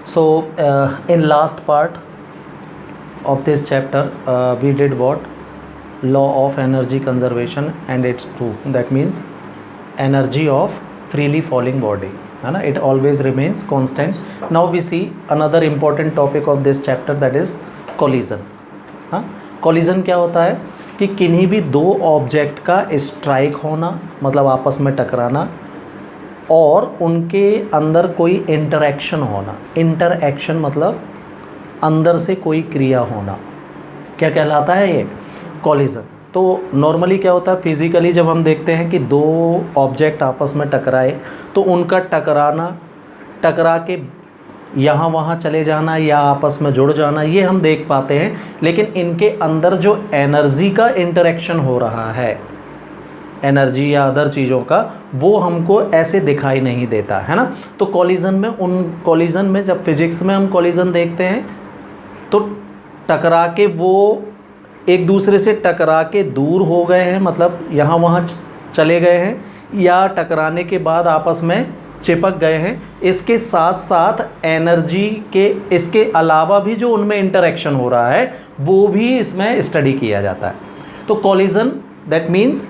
So in last part of this chapter we did what? Law of energy conservation and its proof. That means energy of freely falling body, है ना, it always remains constant. Now we see another important topic of this chapter, that is collision. हाँ, collision क्या होता है कि किन्हीं भी दो ऑब्जेक्ट का स्ट्राइक होना, मतलब आपस में टकराना, और उनके अंदर कोई इंटरेक्शन होना. इंटरएक्शन मतलब अंदर से कोई क्रिया होना, क्या कहलाता है ये? कॉलिजन. तो नॉर्मली क्या होता है, फिज़िकली जब हम देखते हैं कि दो ऑब्जेक्ट आपस में टकराए तो उनका टकरा के यहाँ वहाँ चले जाना या आपस में जुड़ जाना, ये हम देख पाते हैं. लेकिन इनके अंदर जो एनर्जी का इंटरेक्शन हो रहा है, एनर्जी या अदर चीज़ों का, वो हमको ऐसे दिखाई नहीं देता, है ना. तो कॉलिजन में जब फिजिक्स में हम कॉलिजन देखते हैं तो टकरा के वो एक दूसरे से टकरा के दूर हो गए हैं, मतलब यहाँ वहाँ चले गए हैं, या टकराने के बाद आपस में चिपक गए हैं. इसके साथ साथ एनर्जी के इसके अलावा भी जो उनमें इंटरेक्शन हो रहा है वो भी इसमें स्टडी किया जाता है. तो collision that means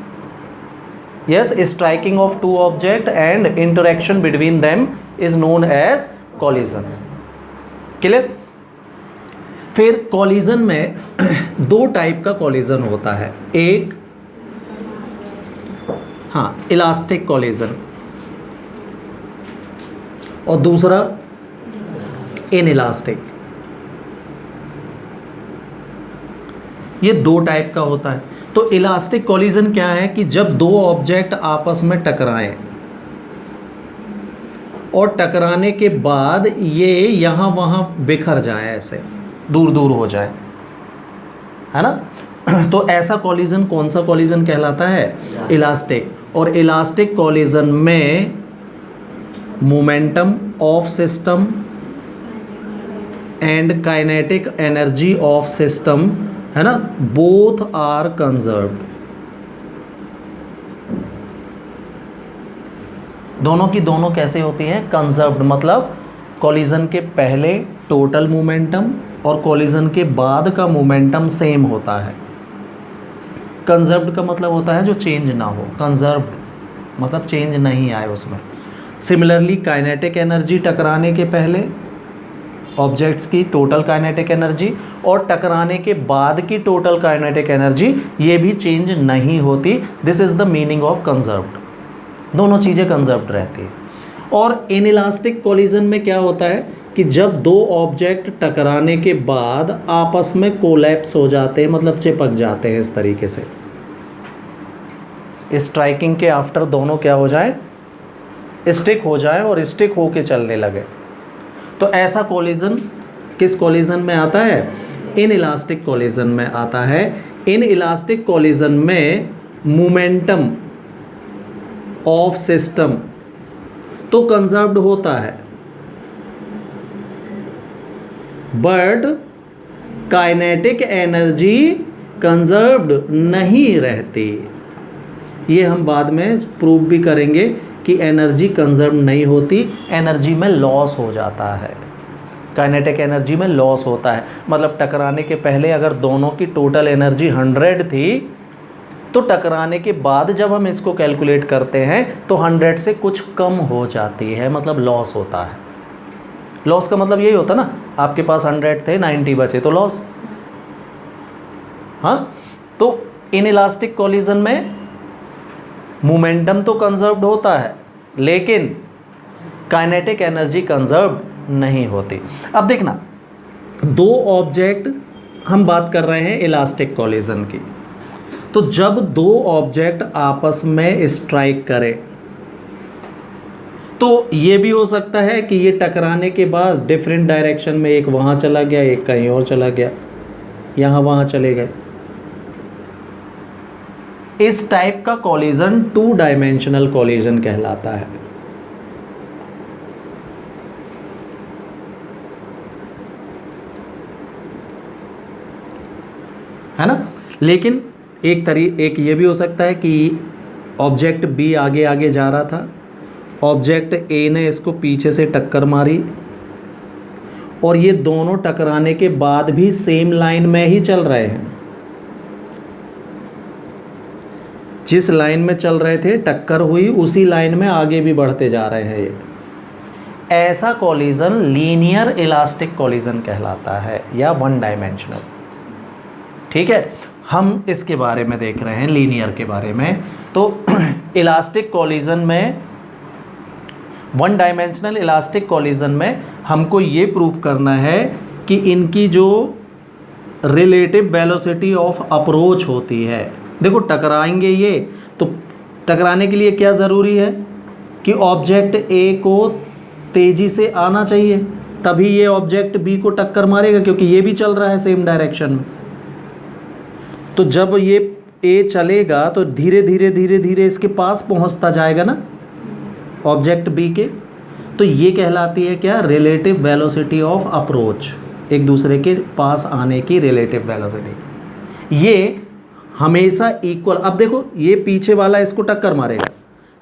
yes, striking of two object and interaction between them is known as collision. Clear. फिर कॉलिजन में दो टाइप का कॉलिजन होता है. एक इलास्टिक कॉलिजन और दूसरा इनइलास्टिक. ये दो टाइप का होता है. तो इलास्टिक कॉलिजन क्या है कि जब दो ऑब्जेक्ट आपस में टकराएं और टकराने के बाद ये यहाँ वहाँ बिखर जाए, ऐसे दूर दूर हो जाए, है ना. तो ऐसा कॉलिजन कौन सा कॉलिजन कहलाता है? इलास्टिक. और इलास्टिक कॉलिजन में momentum of system and kinetic energy of system, है ना, बोथ आर कंजर्व्ड. दोनों की दोनों कैसे होती हैं? कंजर्व्ड. मतलब कॉलिजन के पहले टोटल मोमेंटम और कॉलिजन के बाद का मोमेंटम सेम होता है. कंजर्व्ड का मतलब होता है जो चेंज ना हो. कंजर्व्ड मतलब चेंज नहीं आए उसमें. सिमिलरली काइनेटिक एनर्जी टकराने के पहले ऑब्जेक्ट्स की टोटल काइनेटिक एनर्जी और टकराने के बाद की टोटल काइनेटिक एनर्जी, ये भी चेंज नहीं होती. This is the meaning of conserved. दोनों चीज़ें कंजर्व्ड रहती हैं. और इनइलास्टिक कॉलिजन में क्या होता है कि जब दो ऑब्जेक्ट टकराने के बाद आपस में कोलैप्स हो जाते हैं, मतलब चिपक जाते हैं इस तरीके से, स्ट्राइकिंग के आफ्टर दोनों क्या हो जाए? स्टिक हो जाए और स्टिक होके चलने लगे. तो ऐसा कॉलिजन किस कॉलिजन में आता है? इनइलास्टिक कॉलिजन में आता है. इनइलास्टिक कॉलिजन में मोमेंटम ऑफ सिस्टम तो कंजर्व्ड होता है, बट काइनेटिक एनर्जी कंजर्व्ड नहीं रहती. ये हम बाद में प्रूव भी करेंगे कि एनर्जी कंजर्व नहीं होती, एनर्जी में लॉस हो जाता है. काइनेटिक एनर्जी में लॉस होता है. मतलब टकराने के पहले अगर दोनों की टोटल एनर्जी 100 थी तो टकराने के बाद जब हम इसको कैलकुलेट करते हैं तो 100 से कुछ कम हो जाती है, मतलब लॉस होता है. लॉस का मतलब यही होता ना, आपके पास 100 थे, 90 बचे तो लॉस. हाँ, तो इनइलास्टिक कॉलिजन में मोमेंटम तो कंजर्व्ड होता है लेकिन काइनेटिक एनर्जी कंजर्व्ड नहीं होती. अब देखना, दो ऑब्जेक्ट, हम बात कर रहे हैं इलास्टिक कॉलिजन की. तो जब दो ऑब्जेक्ट आपस में स्ट्राइक करें तो ये भी हो सकता है कि ये टकराने के बाद डिफरेंट डायरेक्शन में, एक वहाँ चला गया, एक कहीं और चला गया, यहाँ वहाँ चले गए. इस टाइप का कॉलिजन टू डायमेंशनल कॉलिजन कहलाता है ना. लेकिन एक ये भी हो सकता है कि ऑब्जेक्ट बी आगे आगे जा रहा था, ऑब्जेक्ट ए ने इसको पीछे से टक्कर मारी और ये दोनों टकराने के बाद भी सेम लाइन में ही चल रहे हैं। जिस लाइन में चल रहे थे, टक्कर हुई, उसी लाइन में आगे भी बढ़ते जा रहे हैं। ये ऐसा कॉलिजन लीनियर इलास्टिक कॉलिजन कहलाता है, या वन डायमेंशनल। ठीक है, हम इसके बारे में देख रहे हैं, लीनियर के बारे में। तो इलास्टिक कॉलिजन में, वन डायमेंशनल इलास्टिक कॉलिजन में हमको ये प्रूफ करना है कि इनकी जो रिलेटिव वेलोसिटी ऑफ अप्रोच होती है, देखो टकराएंगे ये, तो टकराने के लिए क्या ज़रूरी है कि ऑब्जेक्ट ए को तेज़ी से आना चाहिए, तभी ये ऑब्जेक्ट बी को टक्कर मारेगा, क्योंकि ये भी चल रहा है सेम डायरेक्शन में। तो जब ये ए चलेगा तो धीरे धीरे धीरे धीरे इसके पास पहुंचता जाएगा ना ऑब्जेक्ट बी के। तो ये कहलाती है क्या, रिलेटिव वेलोसिटी ऑफ अप्रोच, एक दूसरे के पास आने की रिलेटिव वेलोसिटी। ये हमेशा इक्वल। अब देखो ये पीछे वाला इसको टक्कर मारेगा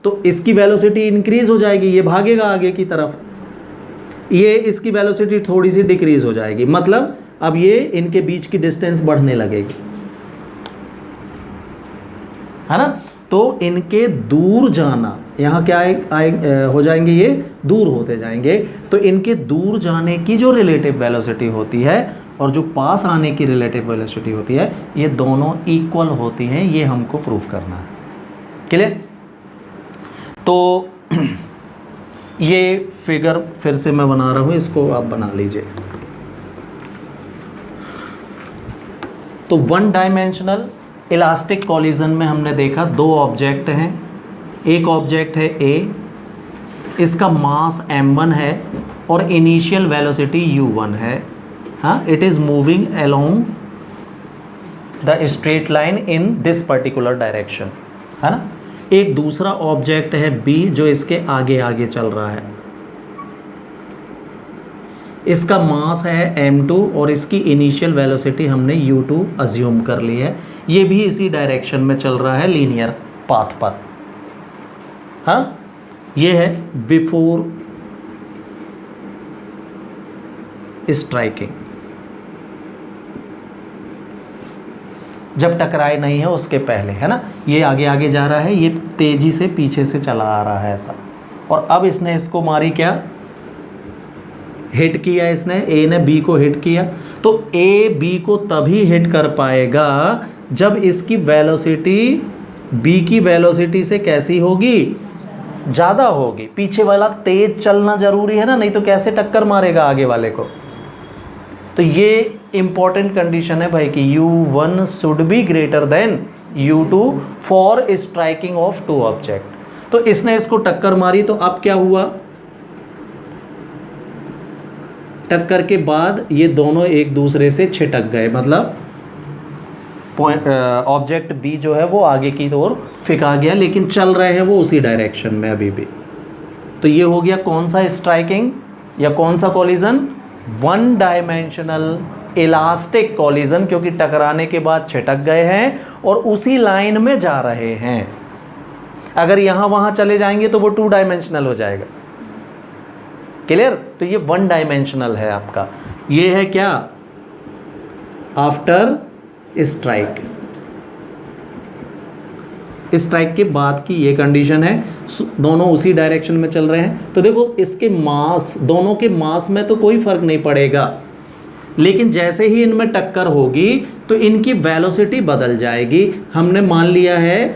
तो इसकी वेलोसिटी इंक्रीज हो जाएगी, ये भागेगा आगे की तरफ, ये इसकी वेलोसिटी थोड़ी सी डिक्रीज हो जाएगी, मतलब अब ये इनके बीच की डिस्टेंस बढ़ने लगेगी, है ना। तो इनके दूर जाना, यहाँ क्या हो जाएंगे, ये दूर होते जाएंगे। तो इनके दूर जाने की जो रिलेटिव वेलोसिटी होती है और जो पास आने की रिलेटिव वेलोसिटी होती है, ये दोनों इक्वल होती हैं। ये हमको प्रूफ करना है। क्लियर। तो ये फिगर फिर से मैं बना रहा हूँ, इसको आप बना लीजिए। तो वन डायमेंशनल इलास्टिक कॉलिजन में हमने देखा दो ऑब्जेक्ट हैं। एक ऑब्जेक्ट है ए, इसका मास m1 है और इनिशियल वेलोसिटी u1 है। हाँ, it is moving along the straight line in this particular direction, है ना। एक दूसरा ऑब्जेक्ट है b जो इसके आगे आगे चल रहा है, इसका मास है m2 और इसकी इनिशियल वेलोसिटी हमने u2 अज्यूम कर ली है। ये भी इसी डायरेक्शन में चल रहा है, लीनियर पाथ पर। हाँ, ये है बिफोर स्ट्राइकिंग, जब टकराए नहीं है उसके पहले, है ना। ये आगे आगे जा रहा है, ये तेजी से पीछे से चला आ रहा है ऐसा, और अब इसने इसको मारी, क्या हिट किया इसने, ए ने बी को हिट किया। तो ए बी को तभी हिट कर पाएगा जब इसकी वेलोसिटी बी की वेलोसिटी से कैसी होगी, ज़्यादा होगी। पीछे वाला तेज चलना ज़रूरी है ना, नहीं तो कैसे टक्कर मारेगा आगे वाले को। तो ये इंपॉर्टेंट कंडीशन है भाई कि u1 should be greater than u2 for striking off two object. तो इसने इसको टक्कर मारी, तो अब क्या हुआ, टक्कर के बाद ये दोनों एक दूसरे से छिटक गए, मतलब ऑब्जेक्ट बी जो है वो आगे की ओर फेंका गया, लेकिन चल रहे हैं वो उसी डायरेक्शन में अभी भी। तो ये हो गया कौन सा स्ट्राइकिंग या कौन सा collision, one dimensional elastic collision, क्योंकि टकराने के बाद छिटक गए हैं और उसी लाइन में जा रहे हैं। अगर यहाँ वहाँ चले जाएंगे तो वो टू डायमेंशनल हो जाएगा। क्लियर। तो ये वन डायमेंशनल है आपका। ये है क्या, आफ्टर स्ट्राइक, स्ट्राइक के बाद की ये कंडीशन है, दोनों उसी डायरेक्शन में चल रहे हैं। तो देखो इसके मास, दोनों के मास में तो कोई फर्क नहीं पड़ेगा, लेकिन जैसे ही इनमें टक्कर होगी तो इनकी वेलोसिटी बदल जाएगी। हमने मान लिया है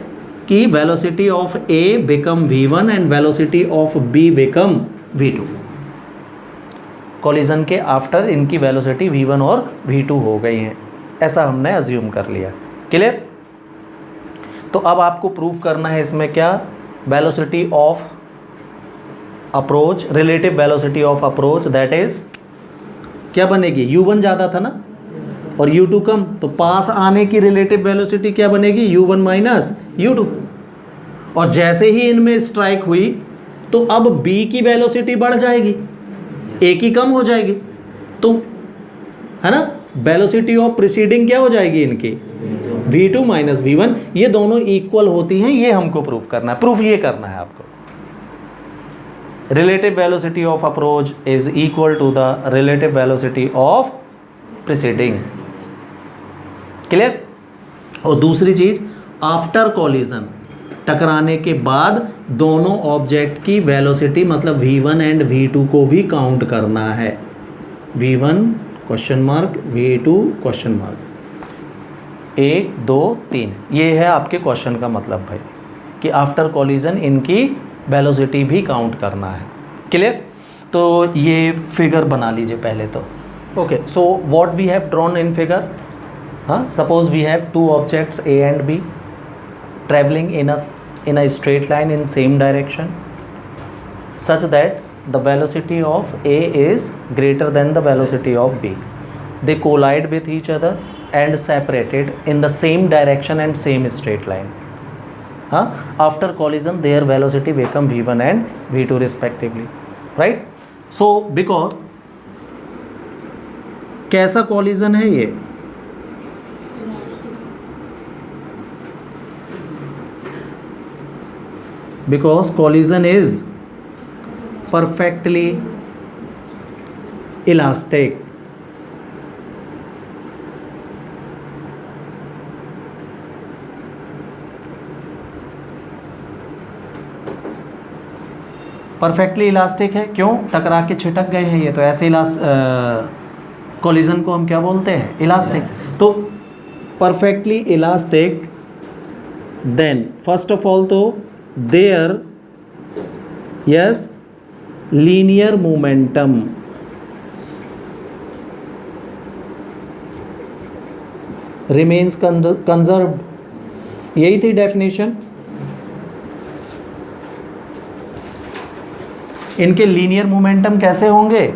कि velocity of A become v1 and velocity of be become v2। Collision के आफ्टर इनकी वेलोसिटी v1 और v2 हो गई हैं, ऐसा हमने अज्यूम कर लिया। क्लियर। तो अब आपको प्रूफ करना है इसमें क्या, velocity of approach, relative velocity of approach, that is क्या बनेगी, u1 ज़्यादा था ना और u2 कम, तो पास आने की रिलेटिव वेलोसिटी क्या बनेगी, u1 माइनस u2। और जैसे ही इनमें स्ट्राइक हुई तो अब b की वेलोसिटी बढ़ जाएगी, a की कम हो जाएगी, तो है ना, वेलोसिटी ऑफ प्रीसीडिंग क्या हो जाएगी इनकी, v2 माइनस v1। ये दोनों इक्वल होती हैं, ये हमको प्रूफ करना है, प्रूफ ये करना है आपको। relative velocity of approach is equal to the relative velocity of preceding. Clear? और दूसरी चीज, आफ्टर कॉलिजन, टकराने के बाद दोनों ऑब्जेक्ट की वेलोसिटी मतलब v1 एंड v2 को भी काउंट करना है. v1 question mark, v2 question mark. 1 2 3 ये है आपके क्वेश्चन का मतलब भाई कि आफ्टर कॉलिजन इनकी वेलोसिटी भी काउंट करना है. क्लियर? तो ये फिगर बना लीजिए पहले तो. Okay, so what we have drawn in figure. हाँ, suppose we have two objects A and B traveling in a straight line in same direction such that the velocity of A is greater than the velocity of B. They collide with each other and separated in the same direction and same straight line. After collision their velocity become v1 and v2 respectively, right? So because कैसा collision है ये, because collision is perfectly elastic. Perfectly elastic है. क्यों? टकरा के छिटक गए हैं ये, तो ऐसे कोलिजन को हम क्या बोलते हैं? इलास्टिक. तो perfectly elastic, then first of all तो there yes linear momentum remains conserved. यही थी डेफिनेशन. इनके लीनियर मोमेंटम कैसे होंगे?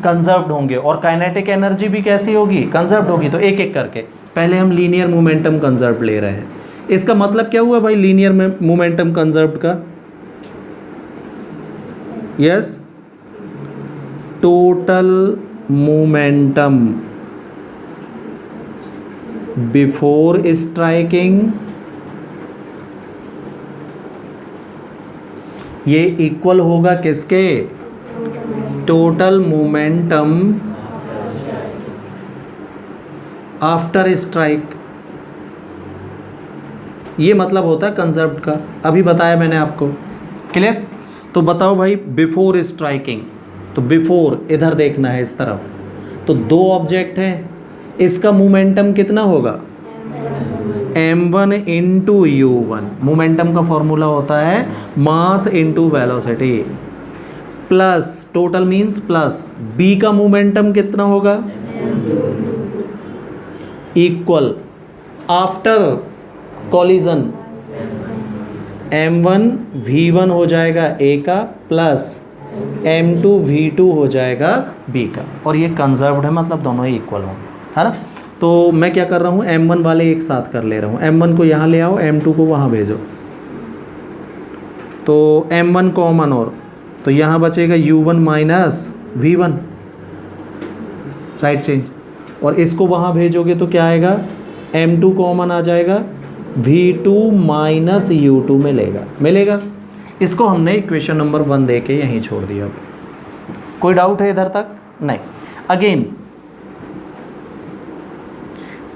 कंजर्व्ड होंगे. और काइनेटिक एनर्जी भी कैसी होगी? कंजर्व्ड होगी. तो एक एक करके पहले हम लीनियर मोमेंटम कंजर्व्ड ले रहे हैं. इसका मतलब क्या हुआ भाई लीनियर मोमेंटम कंजर्व्ड का? Yes, total momentum before striking ये इक्वल होगा किसके? Total momentum after strike. ये मतलब होता है कंजर्व्ड का. अभी बताया मैंने आपको. क्लियर? तो बताओ भाई बिफोर स्ट्राइकिंग, तो बिफोर इधर देखना है इस तरफ. तो दो ऑब्जेक्ट है, इसका मोमेंटम कितना होगा? m1 into u1. मोमेंटम का फॉर्मूला होता है mass into velocity plus total means plus b का मोमेंटम कितना होगा? Equal after collision m1 v1 हो जाएगा a का प्लस m2 v2 हो जाएगा b का. और ये कंजर्व्ड है मतलब दोनों ही इक्वल होंगे, है ना? तो मैं क्या कर रहा हूँ m1 वाले एक साथ कर ले रहा हूँ. m1 को यहाँ ले आओ, m2 को वहाँ भेजो. तो m1 कॉमन, और तो यहाँ बचेगा u1 minus v1, side change. और इसको वहाँ भेजोगे तो क्या आएगा? m2 कॉमन आ जाएगा, v2 माइनस u2 मिलेगा. इसको हमने इक्वेशन नंबर 1 दे के यहीं छोड़ दिया. कोई डाउट है इधर तक? नहीं. Again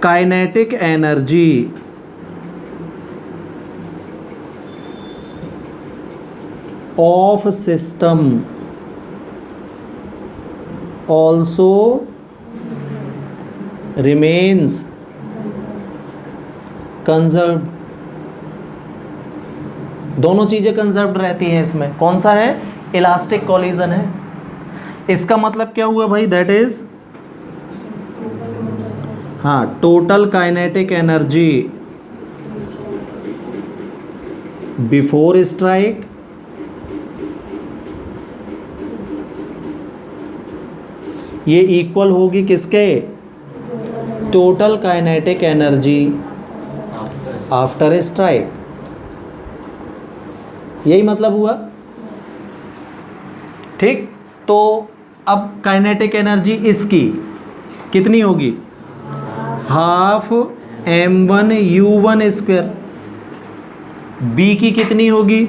kinetic energy of system also remains conserved. दोनों चीजें कंजर्व्ड रहती हैं इसमें. कौन सा है? इलास्टिक कॉलिजन है. इसका मतलब क्या हुआ भाई? दैट इज हाँ, total kinetic energy before strike ये इक्वल होगी किसके? Total kinetic energy after strike. यही मतलब हुआ. ठीक. तो अब काइनेटिक एनर्जी इसकी कितनी होगी? Half m1 u1 square. B की कितनी होगी?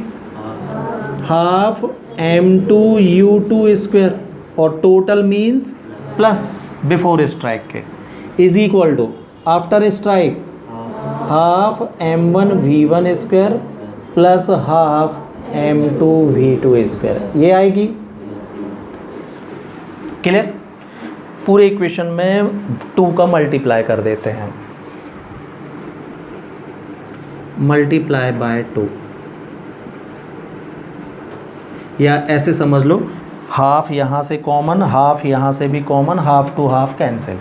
हाफ m2u2 स्क्वायर और total means plus before strike के is equal to after strike half m1v1 square plus half m2v2 square, ये आएगी। क्लियर? पूरे इक्वेशन में 2 का मल्टीप्लाई कर देते हैं, मल्टीप्लाई बाय 2, या ऐसे समझ लो हाफ यहाँ से कॉमन, हाफ यहाँ से भी common, half to half cancel,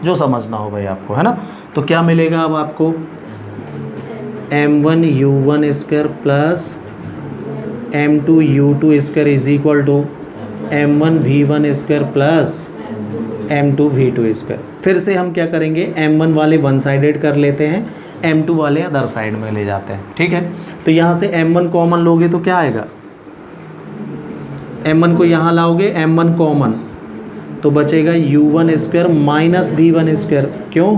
जो समझना हो भाई आपको, है ना। तो क्या मिलेगा अब आपको, m1u1 square plus m2u2 square is equal to m1v1 square plus m2v2 square. फिर से हम क्या करेंगे, m1 वाले वन साइडेड कर लेते हैं, m2 वाले अदर साइड में ले जाते हैं, ठीक है। तो यहाँ से m1 कॉमन लोगे तो क्या आएगा, m1 को यहाँ लाओगे, m1 कॉमन तो बचेगा u1 square minus v1 square, क्यों,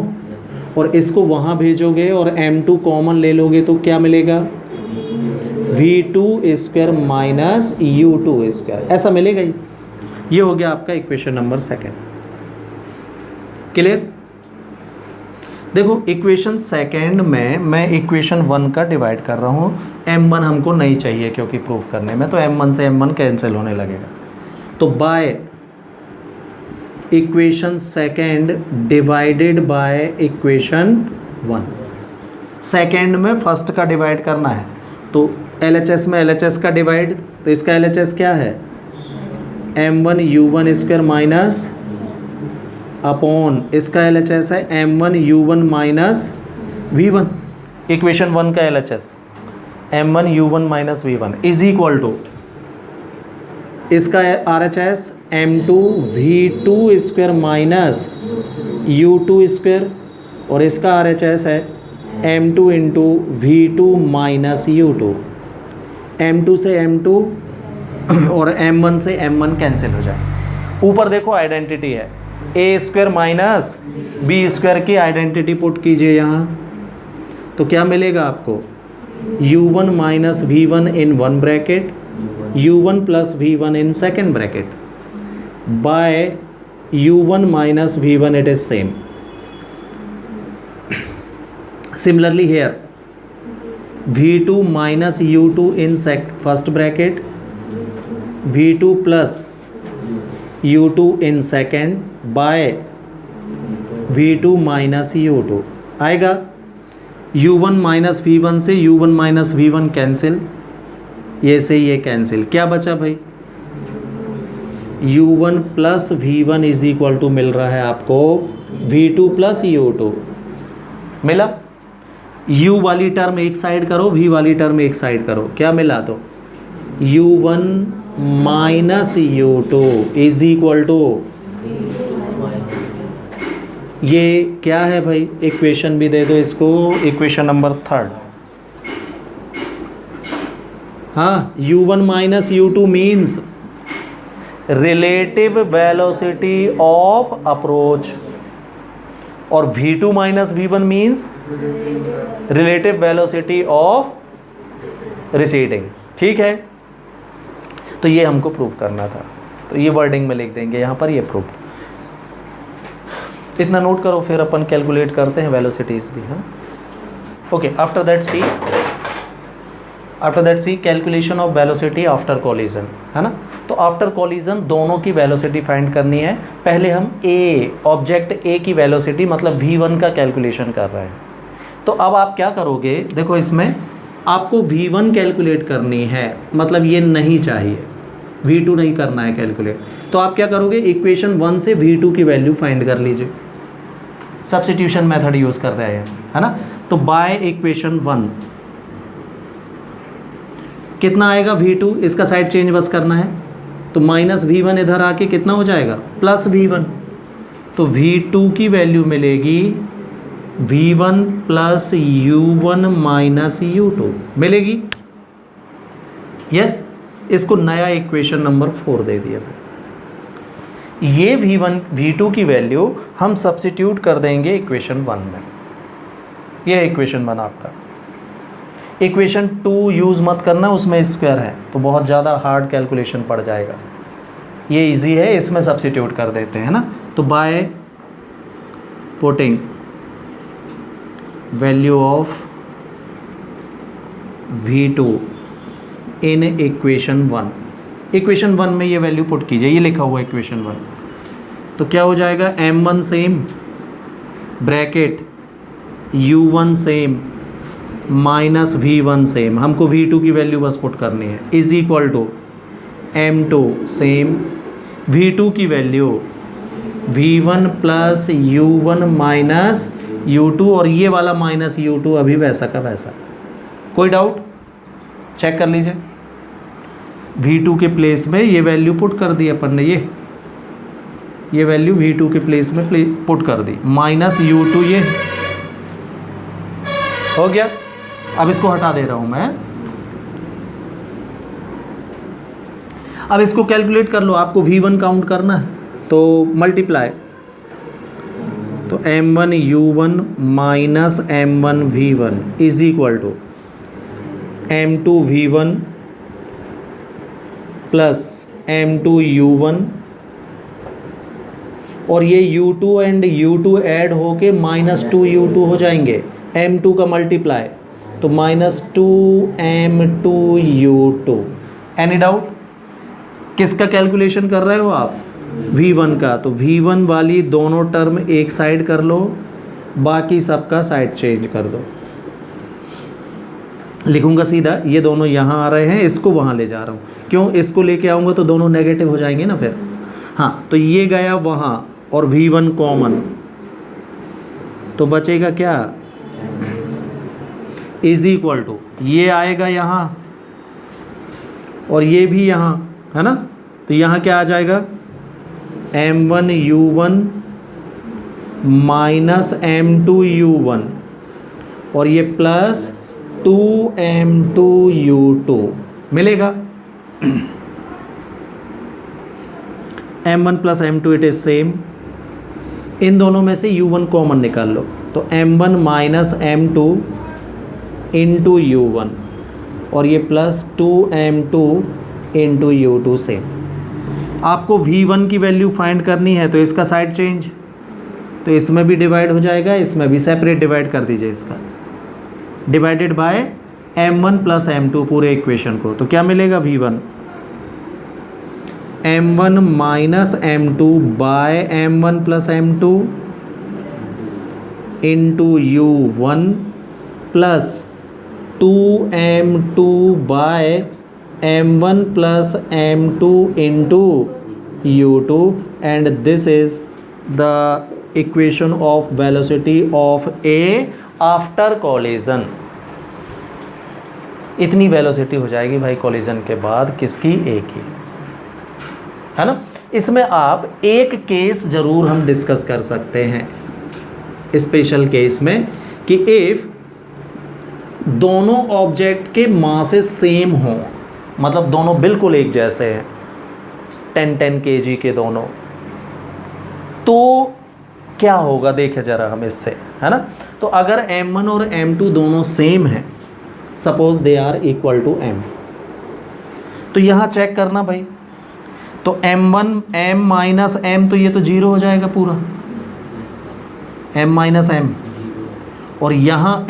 और इसको वहाँ भेजोगे और m2 कॉमन ले लोगे तो क्या मिलेगा, v2 square minus u2 square, ऐसा मिलेगा ही। ये हो गया आपका इक्वेशन नंबर 2। क्लियर? देखो इक्वेशन 2 में मैं इक्वेशन 1 का डिवाइड कर रहा हूँ, m1 हमको नहीं चाहिए क्योंकि प्रूव करने में, तो m1 से m1 कैंसिल होने लगेगा। तो by equation 2 divided by equation 1, second में फर्स्ट का डिवाइड करना है, तो LHS में LHS का डिवाइड, तो इसका LHS क्या है, m1u1 स्क्वायर माइनस अपॉन इसका LHS है m1u1 माइनस v1, इक्वेशन 1 का LHS m1u1 minus v1 is equal to इसका RHS m2v2 square minus u2 square, और इसका RHS है m2 into v2 minus u2, m2 से m2 और m1 से m1 कैंसिल हो जाए। ऊपर देखो आइडेंटिटी है, a square minus b square की आइडेंटिटी पुट कीजिए यहाँ, तो क्या मिलेगा आपको, u1 minus v1 in one bracket, u1 plus v1 in second bracket, by u1 minus v1 it is same. Similarly here v2 minus u2 in first bracket, v2 plus u2 in second by v2 minus u2 आएगा। u1 minus v1 से u1 minus v1 cancel, ये से ये cancel, क्या बचा भाई, u1 plus v1 is equal to मिल रहा है आपको v2 प्लस u2, मिला। u वाली टर्म एक साइड करो, v वाली टर्म एक साइड करो, क्या मिला, तो u1 minus u2 is equal to, ये क्या है भाई, इक्वेशन भी दे दो इसको, इक्वेशन नंबर 3। हाँ, u1 minus u2 means relative velocity of approach, और v2 minus v1 means relative velocity of receding, ठीक है। तो ये हमको प्रूव करना था, तो ये वर्डिंग में लिख देंगे यहाँ पर, ये प्रूव, इतना नोट करो, फिर अपन कैलकुलेट करते हैं वेलोसिटीज़ भी, हाँ। Okay, after that see calculation of velocity after collision, है ना। तो आफ्टर कोलिजन दोनों की वेलोसिटी फाइंड करनी है। पहले हम ऑब्जेक्ट ए की वेलोसिटी मतलब v1 का कैलकुलेशन कर रहे हैं। तो अब आप क्या करोगे, देखो इसमें आपको v1 कैलकुलेट करनी है, मतलब ये नहीं चाहिए, v2 नहीं करना है कैलकुलेट। तो आप क्या करोगे, इक्वेशन 1 से v2 की वैल्यू फाइंड कर लीजिए, सब्स्टिट्यूशन मेथड यूज़ कर रहे हैं, है ना। तो बाय इक्वेशन 1 कितना आएगा v2, इसका साइड चेंज बस करना है, तो माइनस v1 इधर आके कितना हो जाएगा, प्लस v1, तो v2 की वैल्यू मिलेगी v1 plus u1 minus u2 मिलेगी। यस, इसको नया इक्वेशन नंबर 4 दे दिया। ये v1 v2 की वैल्यू हम सब्स्टिट्यूट कर देंगे इक्वेशन 1 में, ये इक्वेशन 1 आपका। इक्वेशन 2 यूज़ मत करना, उसमें स्क्वायर है तो बहुत ज़्यादा हार्ड कैलकुलेशन पड़ जाएगा। ये इजी है, इसमें सब्स्टिट्यूट कर देते हैं ना। तो by putting value of V2 in equation 1, equation 1 में ये वैल्यू पुट कीजिए, ये लिखा हुआ इक्वेशन 1, तो क्या हो जाएगा M1 same bracket U1 same minus V1 same, हमको V2 की वैल्यू बस पुट करनी है, is equal to M2 same V2 की value V1 plus U1 minus U2, और ये वाला माइनस U2 अभी वैसा का वैसा। कोई डाउट चेक कर लीजिए। V2 के प्लेस में ये वैल्यू पुट कर दी अपन ने, ये वैल्यू V2 के प्लेस में पुट कर दी, माइनस U2 ये हो गया। अब इसको हटा दे रहा हूं मैं। अब इसको कैलकुलेट कर लो, आपको V1 काउंट करना है तो मल्टीप्लाई, तो M1 U1 minus M1 V1 is equal to M2 V1 plus M2 U1, और ये U2 एंड U2 ऐड होके माइनस 2 U2 हो जाएंगे, M2 का मल्टीप्लाई तो minus 2 M2 U2। Any doubt? किसका कैलकुलेशन कर रहे हो आप? V1 का। तो V1 वाली दोनों टर्म एक साइड कर लो, बाकी सबका साइड चेंज कर दो। लिखूंगा सीधा, ये दोनों यहाँ आ रहे हैं, इसको वहाँ ले जा रहा हूँ, क्यों? इसको लेके आऊँगा तो दोनों नेगेटिव हो जाएंगे ना फिर। हाँ, तो ये गया वहाँ और V1 कॉमन, तो बचेगा क्या? इज इक्वल टू ये आएगा यहाँ और ये भी यहाँ, है ना? तो यहाँ क्या आ जाएगा? M1 U1 minus M2 U1, और ये प्लस 2M2 U2 मिलेगा। M1 plus M2 it is same, इन दोनों में से U1 कॉमन निकाल लो, तो M1 minus M2 into U1, और ये plus 2M2 into U2 same. आपको V1 की वैल्यू फाइंड करनी है तो इसका साइड चेंज, तो इसमें भी डिवाइड हो जाएगा, इसमें भी सेपरेट डिवाइड कर दीजिए इसका, divided by M1 plus M2 पूरे इक्वेशन को। तो क्या मिलेगा? V1 M1 minus M2 by M1 plus M2 into U1 plus 2M2 by M1 plus M2 into U2, and this is the equation of velocity of A after collision. इतनी velocity हो जाएगी भाई collision के बाद, किसकी? ए की, है ना? इसमें आप एक केस जरूर हम डिस्कस कर सकते हैं, स्पेशल केस में, कि इफ दोनों ऑब्जेक्ट के मासेस सेम हों, मतलब दोनों बिल्कुल एक जैसे हैं, 10-10 kg के दोनों, तो क्या होगा देखें जरा हम इससे, है ना? तो अगर M1 और M2 दोनों सेम हैं, suppose they are equal to M, तो यहाँ चेक करना भाई, तो M1 M माइनस M, तो ये तो 0 हो जाएगा पूरा, M माइनस M, और यहाँ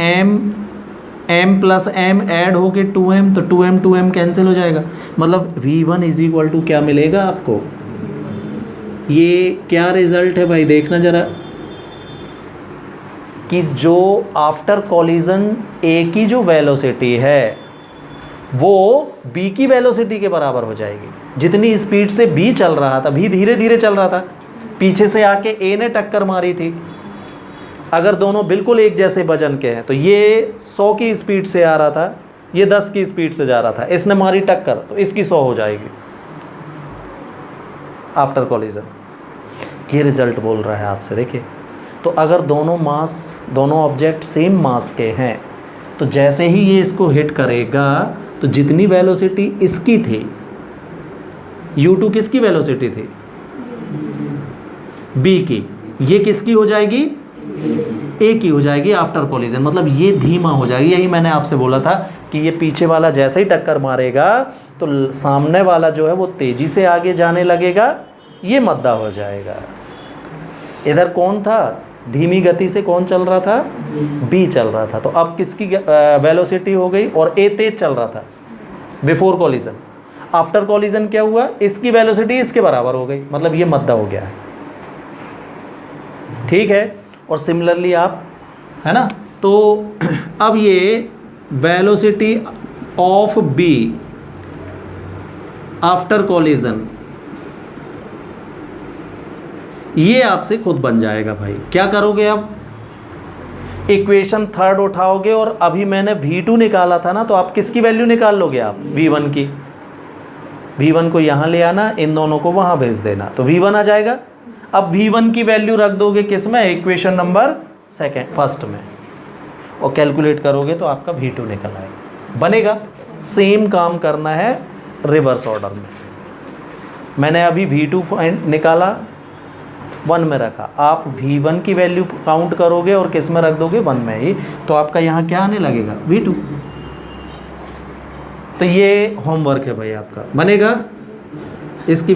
M प्लस M ऐड होके 2M, तो 2M कैंसिल हो जाएगा, मतलब V1 इज इक्वल टू क्या मिलेगा आपको? ये क्या रिजल्ट है भाई, देखना जरा, कि जो आफ्टर कॉलिजन ए की जो वेलोसिटी है वो बी की वेलोसिटी के बराबर हो जाएगी। जितनी स्पीड से बी चल रहा था, बी धीरे धीरे चल रहा था, पीछे से आके ए ने टक्कर मारी थी, अगर दोनों बिल्कुल एक जैसे वजन के हैं, तो ये 100 की स्पीड से आ रहा था, ये 10 की स्पीड से जा रहा था, इसने मारी टक्कर, तो इसकी 100 हो जाएगी आफ्टर कॉलिजन। ये रिजल्ट बोल रहा है आपसे, देखिए। तो अगर दोनों ऑब्जेक्ट सेम मास के हैं, तो जैसे ही ये इसको हिट करेगा, तो जितनी वेलोसिटी इसकी थी, U2 किसकी वेलोसिटी थी? B की, ये किसकी हो जाएगी? एक ही हो जाएगी आफ्टर कोलिजन, मतलब ये धीमा हो जाएगी। यही मैंने आपसे बोला था कि ये पीछे वाला जैसे ही टक्कर मारेगा तो सामने वाला जो है वो तेज़ी से आगे जाने लगेगा, ये मद्दा हो जाएगा। इधर कौन था, धीमी गति से कौन चल रहा था, बी चल रहा था। तो अब किसकी वेलोसिटी हो गई, और ए तेज चल रहा था बिफोर कॉलिजन। आफ्टर कॉलिजन क्या हुआ, इसकी वेलोसिटी इसके बराबर हो गई, मतलब ये मद्दा हो गया है। ठीक है, और सिमिलरली आप, है ना, तो अब ये velocity of B after collision, ये आपसे खुद बन जाएगा भाई। क्या करोगे आप, इक्वेशन थर्ड उठाओगे, और अभी मैंने V2 निकाला था ना, तो आप किसकी वैल्यू निकाल लोगे, आप V1 की। V1 को यहाँ ले आना, इन दोनों को वहाँ भेज देना, तो V1 आ जाएगा। अब V1 की वैल्यू रख दोगे किस में, इक्वेशन नंबर फर्स्ट में, और कैलकुलेट करोगे तो आपका V2 निकल आएगा, बनेगा। सेम काम करना है रिवर्स ऑर्डर में। मैंने अभी V2 निकाला, 1 में रखा, आप V1 की वैल्यू काउंट करोगे और किस में रख दोगे, 1 में ही, तो आपका यहाँ क्या आने लगेगा, V2। तो ये होमवर्क है भाई आपका, बनेगा इसकी।